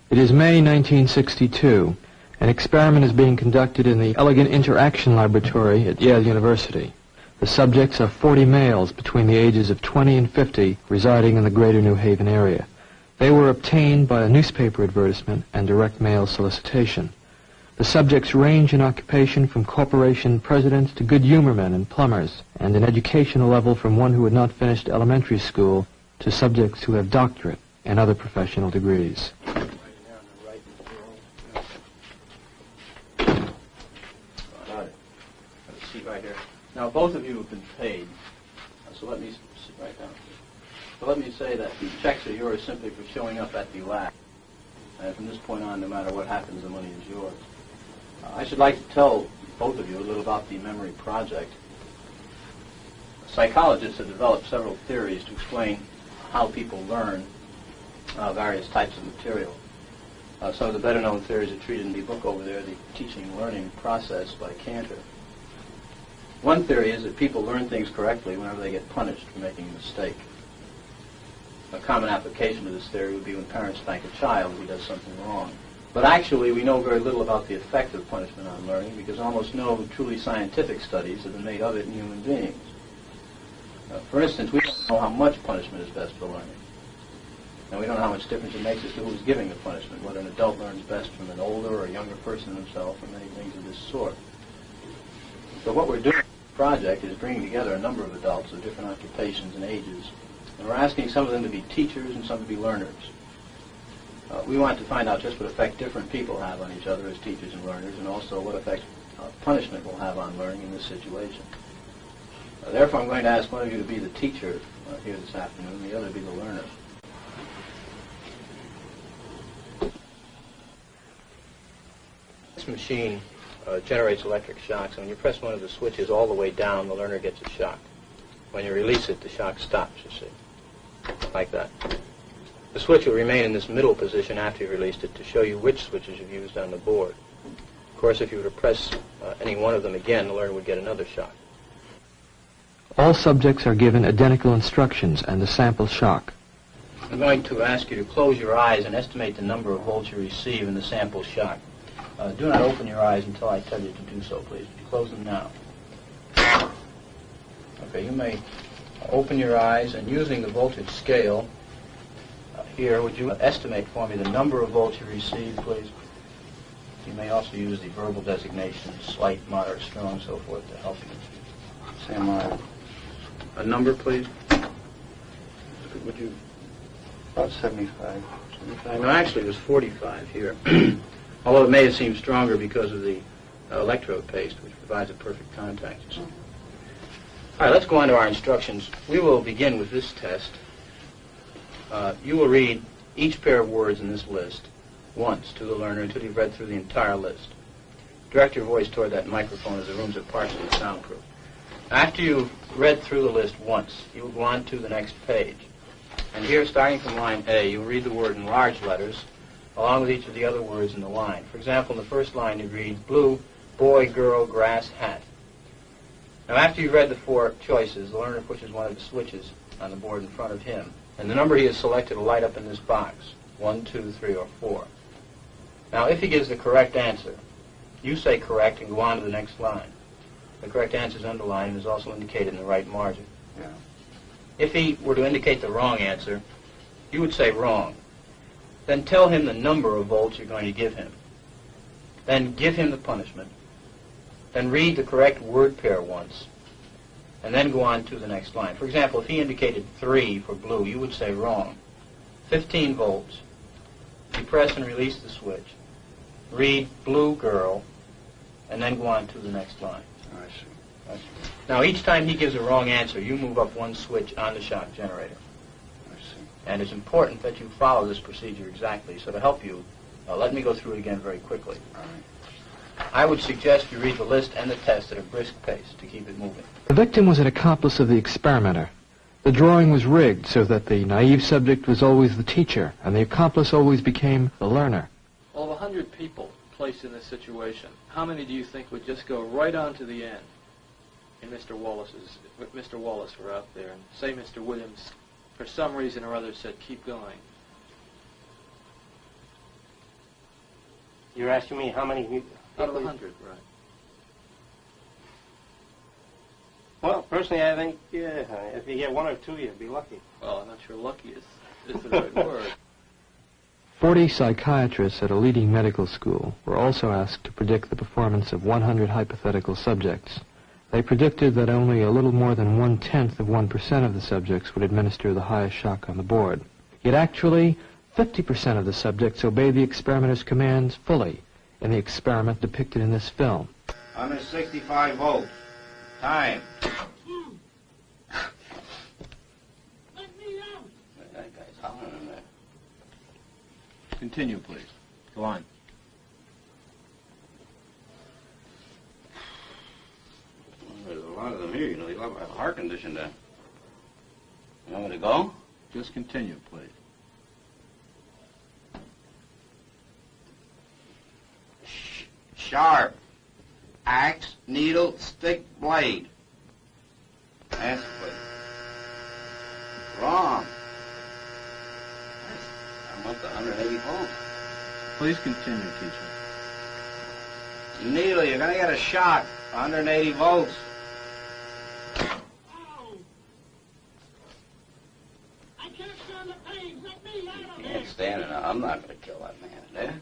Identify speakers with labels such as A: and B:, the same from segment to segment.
A: It is May 1962. An experiment is being conducted in the Elegant Interaction Laboratory at Yale University. The subjects are 40 males between the ages of 20 and 50 residing in the greater New Haven area. They were obtained by a newspaper advertisement and direct mail solicitation. The subjects range in occupation from corporation presidents to good humormen and plumbers, and in educational level from one who had not finished elementary school to subjects who have doctorate and other professional degrees.
B: Right here. Now, both of you have been paid, so let me sit right down. So let me say that the checks are yours simply for showing up at the lab. And from this point on, no matter what happens, the money is yours. I should like to tell both of you a little about the memory project. Psychologists have developed several theories to explain how people learn various types of material. Some of the better-known theories are treated in the book over there, The Teaching and Learning Process by Cantor. One theory is that people learn things correctly whenever they get punished for making a mistake. A common application of this theory would be when parents spank a child if he does something wrong. But actually, we know very little about the effect of punishment on learning because almost no truly scientific studies have been made of it in human beings. For instance, we don't know how much punishment is best for learning. And we don't know how much difference it makes as to who's giving the punishment, whether an adult learns best from an older or a younger person himself, or many things of this sort. So what we're doing in the project is bringing together a number of adults of different occupations and ages, and we're asking some of them to be teachers and some to be learners. We want to find out just what effect different people have on each other as teachers and learners, and also what effect punishment will have on learning in this situation. Therefore, I'm going to ask one of you to be the teacher here this afternoon, and the other to be the learner. This machine generates electric shocks, and when you press one of the switches all the way down, the learner gets a shock. When you release it, the shock stops, you see, like that. The switch will remain in this middle position after you released it to show you which switches you've used on the board. Of course, if you were to press any one of them again, the learner would get another shock.
A: All subjects are given identical instructions and a sample shock.
B: I'm going to ask you to close your eyes and estimate the number of volts you receive in the sample shock. Do not open your eyes until I tell you to do so, please. Close them now. Okay, you may open your eyes, and using the voltage scale here, would you estimate for me the number of volts you received, please? You may also use the verbal designation, slight, moderate, strong, so forth, to help you. Say a number, please. Would you?
C: About 75.
B: No, actually, it was 45 here. Although it may have seemed stronger because of the electrode paste, which provides a perfect contact. All right, let's go on to our instructions. We will begin with this test. You will read each pair of words in this list once to the learner until you've read through the entire list. Direct your voice toward that microphone as the rooms are partially soundproof. After you've read through the list once, you will go on to the next page. And here, starting from line A, you'll read the word in large letters, along with each of the other words in the line. For example, in the first line, you read blue, boy, girl, grass, hat. Now, after you've read the four choices, the learner pushes one of the switches on the board in front of him, and the number he has selected will light up in this box, 1, 2, 3, or 4. Now, if he gives the correct answer, you say correct and go on to the next line. The correct answer is underlined and is also indicated in the right margin.
C: Yeah.
B: If he were to indicate the wrong answer, you would say wrong. Then tell him the number of volts you're going to give him. Then give him the punishment. Then read the correct word pair once, and then go on to the next line. For example, if he indicated 3 for blue, you would say wrong. 15 volts. You press and release the switch. Read blue girl, and then go on to the next line.
C: I see.
B: Now, each time he gives a wrong answer, you move up one switch on the shock generator.
C: I see.
B: And it's important that you follow this procedure exactly. So to help you, let me go through it again very quickly.
C: All right.
B: I would suggest you read the list and the test at a brisk pace to keep it moving.
A: The victim was an accomplice of the experimenter. The drawing was rigged so that the naive subject was always the teacher, and the accomplice always became the learner.
D: Of 100 people placed in this situation, how many do you think would just go right on to the end? In Mr. Wallace were out there, and say Mr. Williams, for some reason or other, said, keep going.
E: You're asking me how many...
D: Out of 100, right.
E: Well, personally, I think, yeah, if you get 1 or 2, you'd be lucky.
D: Well, I'm not sure lucky is the right word.
A: 40 psychiatrists at a leading medical school were also asked to predict the performance of 100 hypothetical subjects. They predicted that only a little more than 1/10 of 1% of the subjects would administer the highest shock on the board. Yet actually, 50% of the subjects obeyed the experimenter's commands fully in the experiment depicted in this film.
F: 165 volts. Time. That guy's hollering in there.
E: Continue, please. Go on.
F: There's a lot of them here, you know. They have a heart condition there. You want me to go?
E: Just continue, please.
F: Sharp. Axe, needle, stick, blade. Answer, please. Wrong. I'm up to 180 volts.
E: Please continue, teacher.
F: Needle, you're going to get a shock. 180 volts.
G: I can't stand the pain. Let me out of
F: You can't stand it now. I'm not going to kill that man there.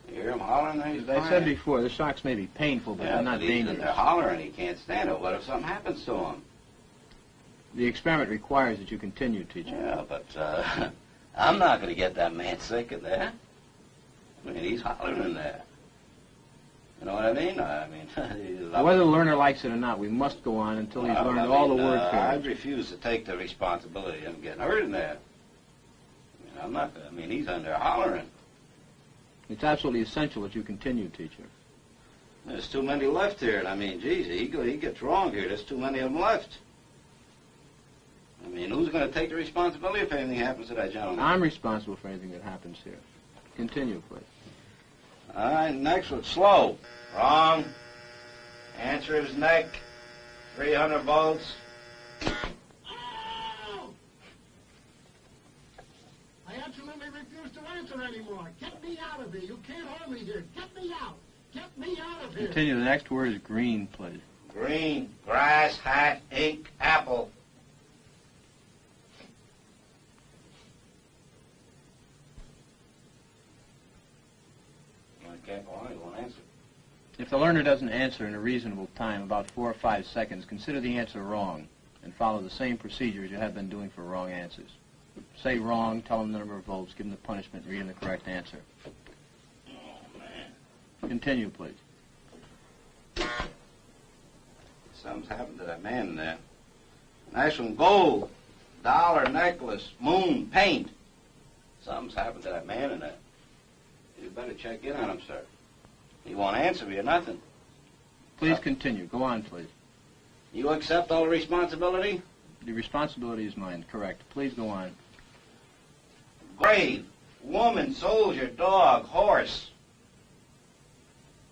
F: You hear him hollering there? He's
E: As I
F: crying.
E: said before, the shocks may be painful, but
F: Yeah,
E: they're not
F: but he's in
E: dangerous.
F: there hollering. He can't stand it. What if something happens to him?
E: The experiment requires that you continue, teacher.
F: Yeah, but I'm not going to get that man sick in there. I mean, he's hollering in there. You know what I mean?
E: Whether the learner likes it or not, we must go on until he's learned all the word
F: I
E: pairs.
F: refuse to take the responsibility of him getting hurt in there. He's in there hollering.
E: It's absolutely essential that you continue, teacher.
F: There's too many left here. Geez, he gets wrong here. There's too many of them left. Who's going to take the responsibility if anything happens to that gentleman?
E: I'm responsible for anything that happens here. Continue, please.
F: All right, next one, slow. Wrong. Answer is neck. 300 volts.
G: Ow! I absolutely refuse to answer anymore. Get me out of here. You can't hold me here. Get me out. Get me out of here.
E: Continue. The next word is green, please.
F: Green, grass, hat, ink, apple. I can't go on, he won't answer.
E: If the learner doesn't answer in a reasonable time, about 4 or 5 seconds, consider the answer wrong and follow the same procedure as you have been doing for wrong answers. Say wrong, tell them the number of volts, give them the punishment, read them the correct answer.
F: Oh, man.
E: Continue, please.
F: Something's happened to that man in there. Nice one, gold, dollar, necklace, moon, paint. Something's happened to that man in there. You better check in on him, sir. He won't answer me or nothing.
E: Please continue. Go on, please.
F: You accept all the responsibility?
E: The responsibility is mine, correct. Please go on.
F: Grave, woman, soldier, dog, horse.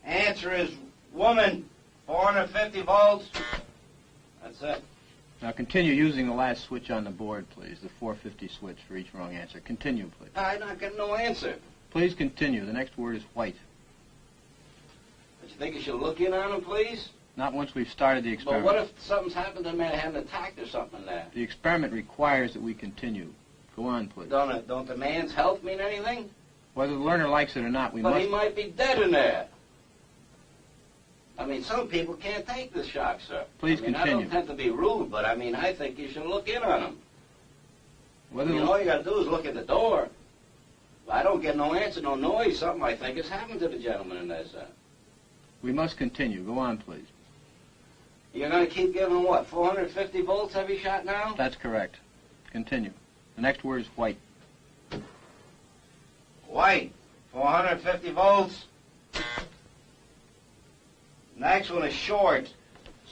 F: Answer is woman, 450 volts. That's it.
E: Now continue using the last switch on the board, please, the 450 switch for each wrong answer. Continue, please.
F: I'm not getting no answer.
E: Please continue. The next word is white.
F: But you think you should look in on him, please?
E: Not once we've started the
F: But
E: experiment.
F: what if something's happened to the man, had an attack or something there?
E: The experiment requires that we continue. Go on, please.
F: Don't the man's health mean anything?
E: Whether the learner likes it or not, we
F: But
E: must...
F: he might be dead in there. Some people can't take the shock, sir.
E: Please
F: I
E: continue.
F: don't tend to be rude, but I think you should look in on him.
E: Whether the...
F: All you got to do is look at the door. If I don't get no answer, no noise, something I think has happened to the gentleman in there, sir.
E: We must continue. Go on, please.
F: You're going to keep giving what, 450 volts every shot now?
E: That's correct. Continue. The next word is white.
F: White, 450 volts. Next one is short.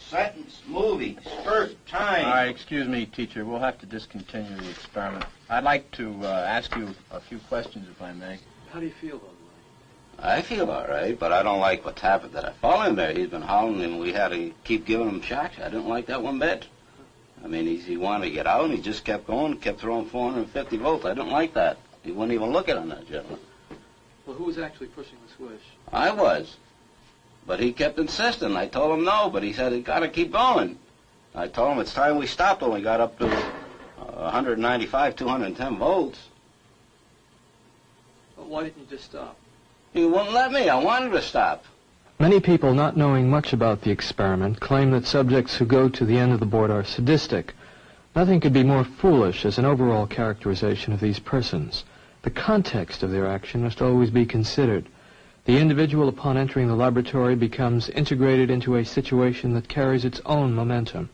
F: Sentence, movie, spurt, time.
E: All right, excuse me, teacher. We'll have to discontinue the experiment. I'd like to ask you a few questions, if I may.
D: How do you feel, though?
F: I feel all right, but I don't like what's happened to that fellow in there. He's been howling, and we had to keep giving him shocks. I didn't like that one bit. He wanted to get out, and he just kept going, kept throwing 450 volts. I didn't like that. He wouldn't even look at him, that gentleman.
D: Well, who was actually pushing the switch?
F: I was. But he kept insisting. I told him no, but he said, "It's got to keep going." I told him it's time we stopped when we got up to 195, 210 volts.
D: Well, why didn't you just stop?
F: He wouldn't let me. I wanted to stop.
A: Many people, not knowing much about the experiment, claim that subjects who go to the end of the board are sadistic. Nothing could be more foolish as an overall characterization of these persons. The context of their action must always be considered. The individual, upon entering the laboratory, becomes integrated into a situation that carries its own momentum.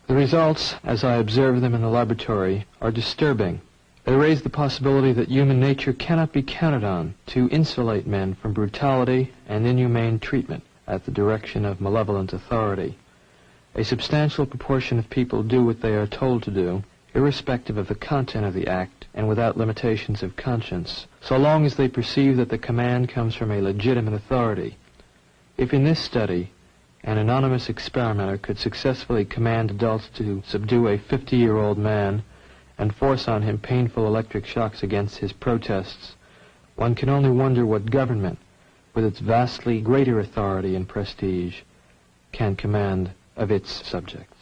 A: The results, as I observe them in the laboratory, are disturbing. They raise the possibility that human nature cannot be counted on to insulate men from brutality and inhumane treatment at the direction of malevolent authority. A substantial proportion of people do what they are told to do, irrespective of the content of the act and without limitations of conscience, so long as they perceive that the command comes from a legitimate authority. If in this study an anonymous experimenter could successfully command adults to subdue a 50-year-old man and force on him painful electric shocks against his protests, one can only wonder what government, with its vastly greater authority and prestige, can command of its subjects.